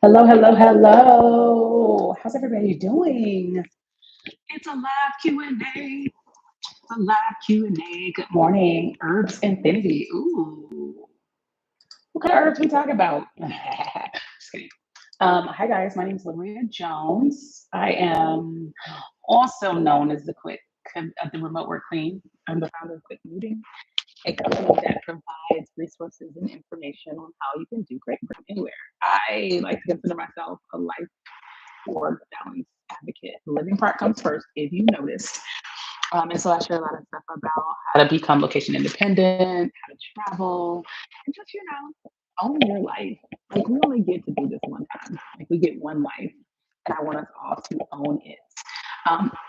Hello, hello, hello. How's everybody doing? It's a live Q&A. A live Q&A. Good morning. Herbs Infinity. Ooh. What kind of herbs we talk about? Just kidding. Hi guys, my name is Latoya Jones. I am also known as the remote work queen. I'm the founder of Quick Commuting, a company that provides resources and information on how you can do great from anywhere. I like to consider myself a life work balance advocate. The living part comes first, if you noticed. And so I share a lot of stuff about how to become location independent, how to travel, and just, own your life. Like, we only get to do this one time. Like, we get one life, and I want us all to own it.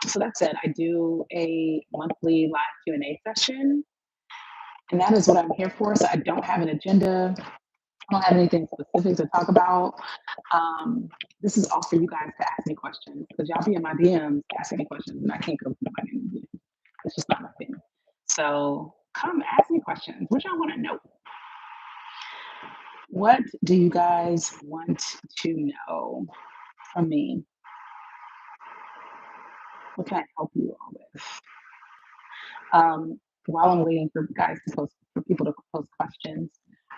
So that said, I do a monthly live Q&A session, and that is what I'm here for. So I don't have an agenda. I don't have anything specific to talk about. This is all for you guys to ask me questions because y'all be in my DMs asking me questions, and I can't go to nobody in the DM. It's just not my thing. So come ask me questions. What y'all want to know? What do you guys want to know from me? What can I help you all with? While I'm waiting for people to post questions,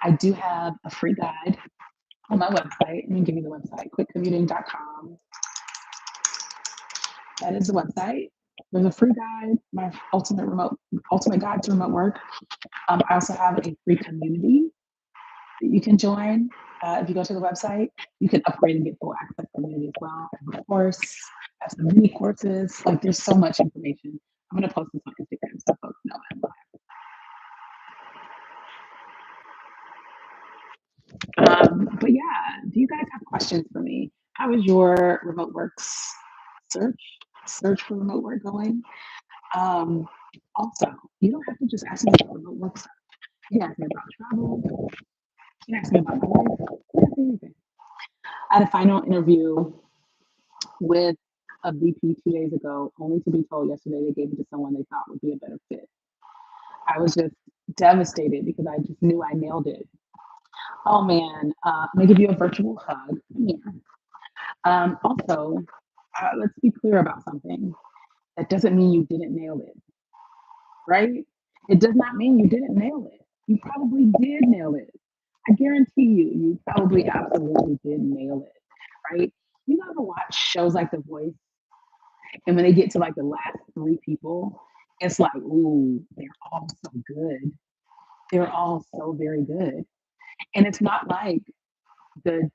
I do have a free guide on my website. Let me give you the website: quickcommuting.com. That is the website. There's a free guide, my ultimate guide to remote work. I also have a free community that you can join. If you go to the website, you can upgrade and get full access community as well. I have a course, I have some mini courses. Like, there's so much information. I'm gonna post this on Instagram so folks know I'm live. But yeah, do you guys have questions for me? How is your remote works search search for remote work going? Um, Also, you don't have to just ask me about remote work stuff. You can ask me about travel. You can ask me about my life. You can ask me anything. I had a final interview with a VP 2 days ago, only to be told yesterday they gave it to someone they thought would be a better fit. I was just devastated because I just knew I nailed it. Oh man, I'm gonna give you a virtual hug. Come here. Also, let's be clear about something. That doesn't mean you didn't nail it, right? It does not mean you didn't nail it. You probably did nail it. I guarantee you probably absolutely did nail it, right? You ever watch shows like The Voice, and when they get to like the last three people, it's like, ooh, they're all so good. They're all so very good. And it's not like the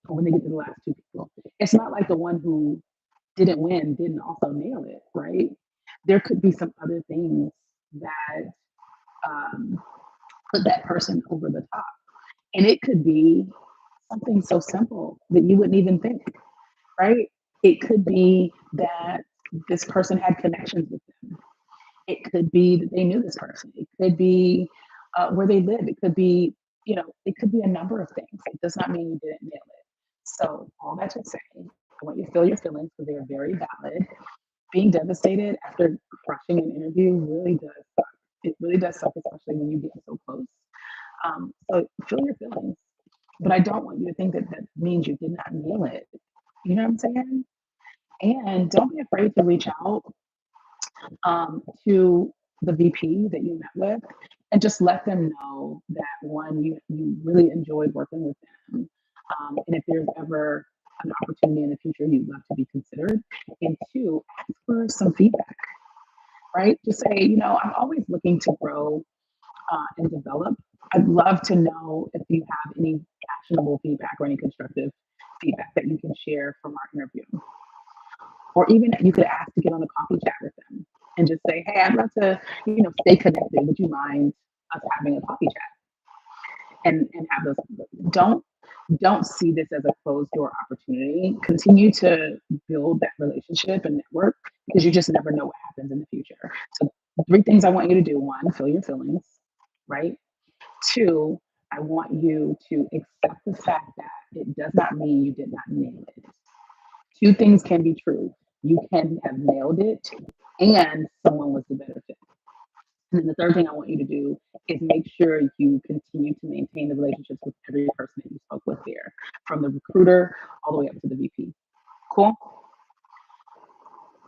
when they get to the last two people, it's not like the one who didn't win didn't also nail it, right? There could be some other things that um, put that person over the top. And it could be something so simple that you wouldn't even think, right? It could be that this person had connections with them. It could be that they knew this person. It could be where they live. It could be, it could be a number of things. It does not mean you didn't nail it. So, all that to say, I want you to feel your feelings because they are very valid. Being devastated after crushing an interview really does suck. It really does suck, especially when you get so close. So, feel your feelings. But I don't want you to think that that means you did not nail it. You know what I'm saying? And don't be afraid to reach out to the VP that you met with and just let them know that one, you really enjoyed working with them. And if there's ever an opportunity in the future, you'd love to be considered. And two, ask for some feedback, right? Just say, I'm always looking to grow and develop. I'd love to know if you have any actionable feedback or any constructive feedback that you can share from our interview. Or even you could ask to get on a coffee chat with them and just say, hey, I'd love to, stay connected. Would you mind us having a coffee chat and have those? Don't don't see this as a closed door opportunity. Continue to build that relationship and network because you just never know what happens in the future. So three things I want you to do: one, feel your feelings, right? Two, I want you to accept the fact that it does not mean you did not nail it. Two things can be true. You can have nailed it and someone was the better fit. And then the third thing I want you to do is make sure you continue to maintain the relationships with every person that you spoke with there, from the recruiter all the way up to the VP. Cool? All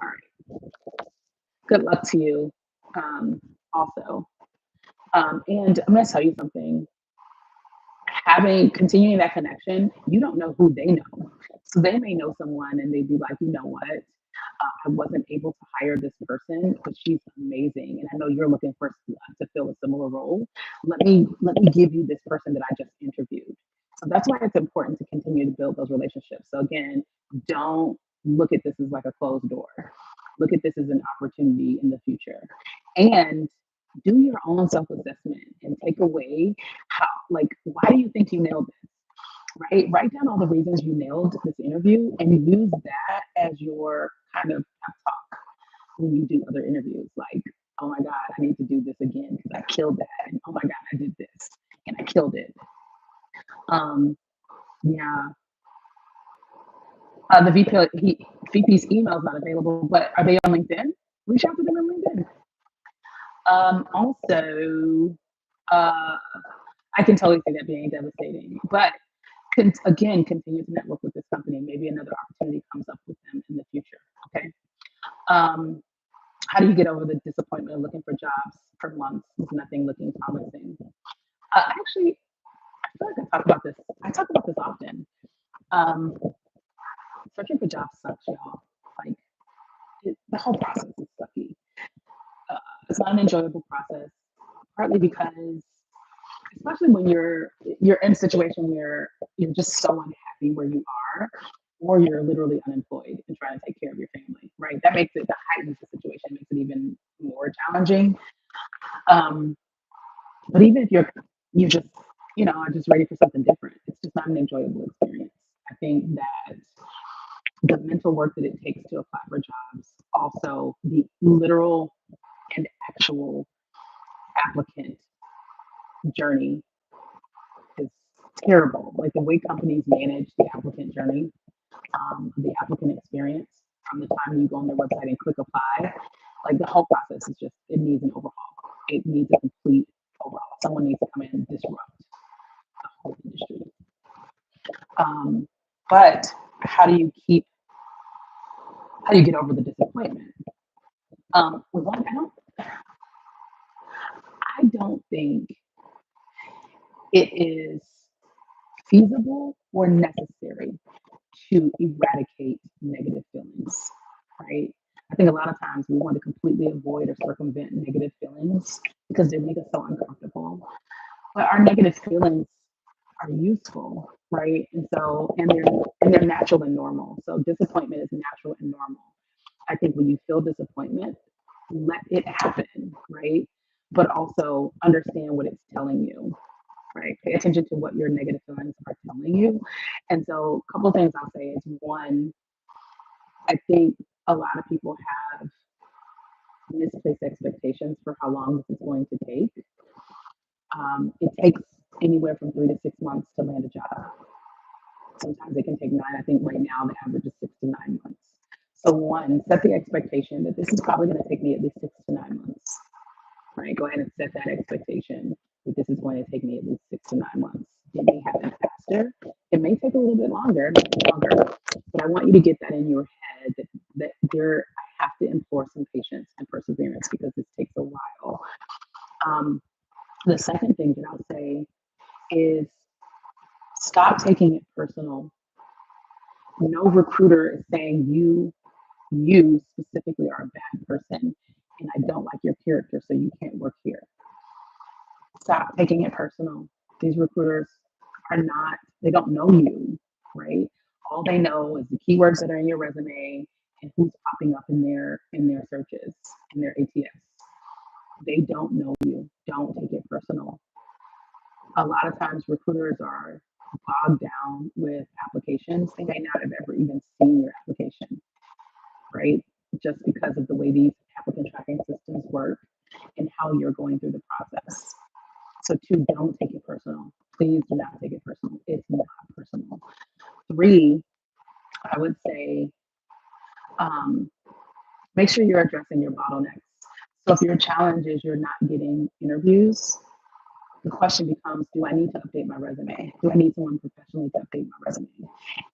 right. Good luck to you. Also, and I'm going to tell you something. Having continuing that connection, you don't know who they know. So they may know someone and they'd be like, you know what? I wasn't able to hire this person, but she's amazing, and I know you're looking for to fill a similar role. Let me give you this person that I just interviewed. So that's why it's important to continue to build those relationships. So again, don't look at this as like a closed door. Look at this as an opportunity in the future, and do your own self assessment and take away how, like, why do you think you nailed this? Right? Write down all the reasons you nailed this interview and use that as your kind of pep talk when you do other interviews. Like, oh my God, I need to do this again because I killed that. And oh my God, I did this and I killed it. Um, yeah. The VP's email is not available, but are they on LinkedIn? Reach out to them on LinkedIn. Also, uh, I can totally see that being devastating, but again, continue to network with this company. Maybe another opportunity comes up with them in the future. Okay. Um, how do you get over the disappointment of looking for jobs for months with nothing looking promising? Actually, I feel like I talk about this. I talk about this often. Um, Searching for jobs sucks, y'all. Like the whole process is sucky. Uh, it's not an enjoyable process, partly because especially when you're in a situation where you're just so unhappy where you are, or you're literally unemployed and trying to take care of your family, right? That makes it, that heightens the situation, makes it even more challenging. Um, but even if you're just, are just ready for something different, it's just not an enjoyable experience. I think that the mental work that it takes to apply for jobs, also the literal and actual applicant journey is terrible. Like the way companies manage the applicant journey, the applicant experience from the time you go on their website and click apply, like the whole process is just, it needs an overhaul. It needs a complete overhaul. Someone needs to come in and disrupt the whole industry. But how do you keep, how do you get over the disappointment? One, I don't think it is feasible or necessary to eradicate negative feelings, right? I think a lot of times we want to completely avoid or circumvent negative feelings because they make us so uncomfortable. But our negative feelings are useful, right? And they're natural and normal. So disappointment is natural and normal. I think when you feel disappointment, let it happen, right? But also understand what it's telling you, right? Pay attention to what your negative feelings are telling you. And so, a couple of things I'll say is one, I think a lot of people have misplaced expectations for how long this is going to take. It takes anywhere from 3 to 6 months to land a job. Sometimes it can take nine. I think right now the average is 6 to 9 months. So, one, set the expectation that this is probably going to take me at least 6 to 9 months, right? Go ahead and set that expectation that this is going to take me at least 6 to 9 months. It may happen faster. It may take a little bit longer, but I want you to get that in your head that I have to enforce some patience and perseverance because this takes a while. The second thing that I'll say is stop taking it personal. No recruiter is saying you specifically are a bad person and I don't like your character, so you can't work here. Stop taking it personal. These recruiters they don't know you, right? All they know is the keywords that are in your resume and who's popping up in their searches, in their ATS. They don't know you. Don't take it personal. A lot of times recruiters are bogged down with applications. They may not have ever even seen your application, right? Just because of the way these applicant tracking systems work and how you're going through the process. So two, don't take it personal. Please do not take it personal. It's not personal. Three, I would say, make sure you're addressing your bottlenecks. So if your challenge is you're not getting interviews, the question becomes, do I need to update my resume? Do I need someone professionally to update my resume?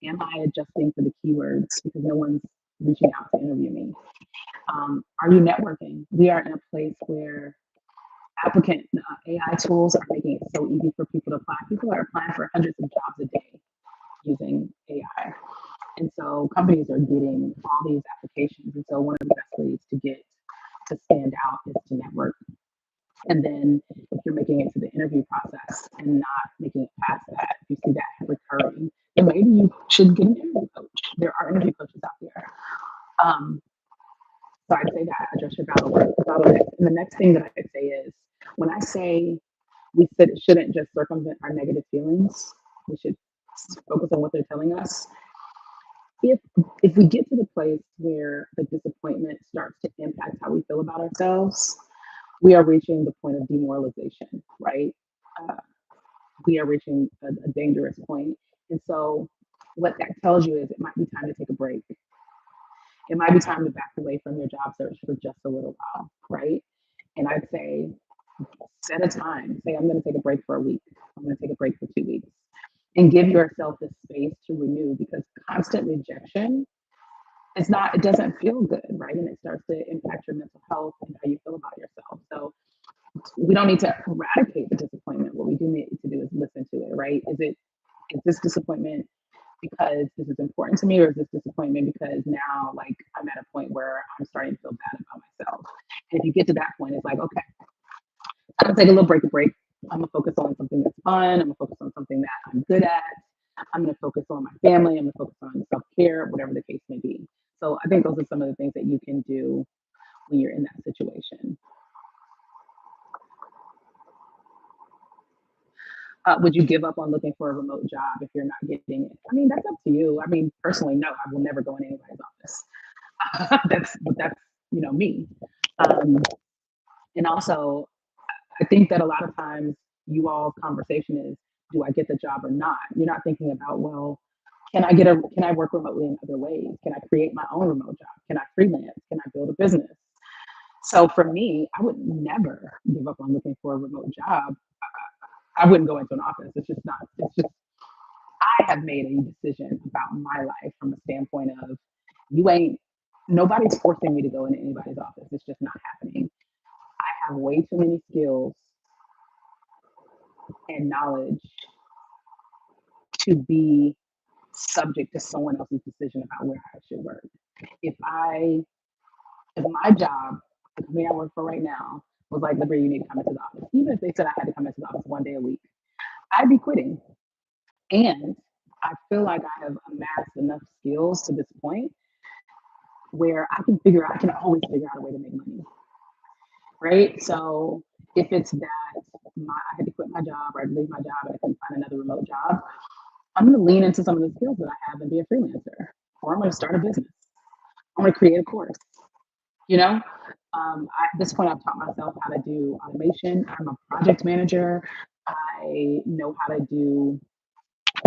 Am I adjusting for the keywords because no one's reaching out to interview me? Are you networking? We are in a place where applicant AI tools are making it so easy for people to apply. People are applying for hundreds of jobs a day using AI. And so companies are getting all these applications. And so one of the best ways to get to stand out is to network. And then if you're making it to the interview process and not making it past that, if you see that recurring, then maybe you should get an interview coach. There are interview coaches out there. Um, so I'd say that address your bottlenecks. And the next thing that I'd say is when I say we shouldn't just circumvent our negative feelings, we should focus on what they're telling us. If if we get to the place where the disappointment starts to impact how we feel about ourselves, we are reaching the point of demoralization, right? Uh, we are reaching a dangerous point. And so, what that tells you is it might be time to take a break. It might be time to back away from your job search for just a little while, right? And I'd say, set a time. Say, I'm going to take a break for a week. I'm going to take a break for 2 weeks and give yourself the space to renew because constant rejection it doesn't feel good, right? And it starts to impact your mental health and how you feel about yourself. So we don't need to eradicate the disappointment. What we do need to do is listen to it, right? Is this disappointment because this is important to me, or is this disappointment because now like I'm at a point where I'm starting to feel bad about myself? And if you get to that point, it's like, okay, I'm gonna take a little break. I'm gonna focus on something that's fun. I'm gonna focus on something that I'm good at. I'm gonna focus on my family. I'm gonna focus on self-care, whatever the case may be. So I think those are some of the things that you can do when you're in that situation. Would you give up on looking for a remote job if you're not getting it? I mean, that's up to you. I mean, personally, no, I will never go in anybody's office. That's me. Um, and also, I think that a lot of times you all conversation is, do I get the job or not? You're not thinking about, well, can I work remotely in other ways? Can I create my own remote job? Can I freelance? Can I build a business? So for me, I would never give up on looking for a remote job. I wouldn't go into an office. It's just not, it's just, I have made a decision about my life from a standpoint of you ain't, nobody's forcing me to go into anybody's office. It's just not happening. I have way too many skills and knowledge to be subject to someone else's decision about where I should work. If I, if my job, the company I work for right now, was like, Liberty, you need to come into the office. Even if they said I had to come into the office 1 day a week, I'd be quitting. And I feel like I have amassed enough skills to this point where I can always figure out a way to make money. Right. So if it's that I had to quit my job or I had to leave my job and I couldn't find another remote job, I'm going to lean into some of the skills that I have and be a freelancer, or I'm going to start a business. I'm going to create a course. You know, at this point, I've taught myself how to do automation. I'm a project manager. I know how to do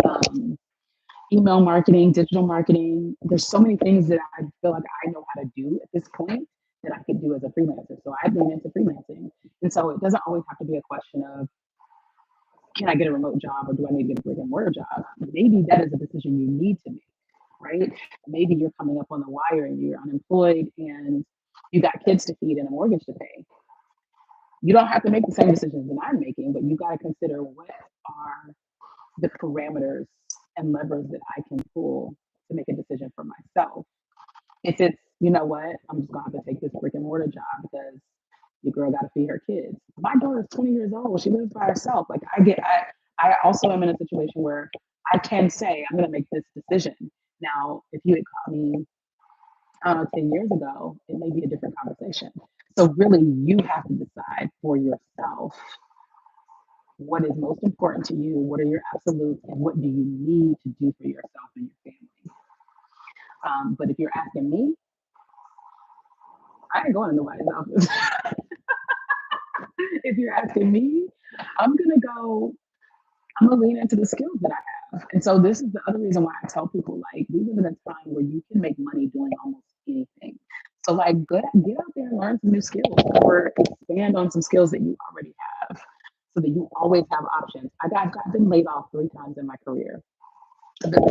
um, email marketing, digital marketing. There's so many things that I feel like I know how to do at this point that I could do as a freelancer. So I lean into freelancing. And so it doesn't always have to be a question of, can I get a remote job or do I need to get a brick and mortar job? Maybe that is a decision you need to make, right? Maybe you're coming up on the wire and you're unemployed and you got kids to feed and a mortgage to pay. You don't have to make the same decisions that I'm making, but you got to consider what are the parameters and levers that I can pull to make a decision for myself. If it's, you know what, I'm just gonna have to take this brick and mortar job because your girl got to feed her kids. My daughter is 20 years old. She lives by herself. Like I also am in a situation where I can say I'm gonna make this decision. Now, if you had caught me, I don't know, 10 years ago, it may be a different conversation. So really, you have to decide for yourself what is most important to you, what are your absolutes, and what do you need to do for yourself and your family. But if you're asking me, I ain't going to nobody's office. If you're asking me, I'm gonna go. I'm gonna lean into the skills that I have. And so this is the other reason why I tell people like we live in a time where you can make money doing almost anything. So like get out there and learn some new skills or expand on some skills that you already have so that you always have options. I've been laid off 3 times in my career. I've been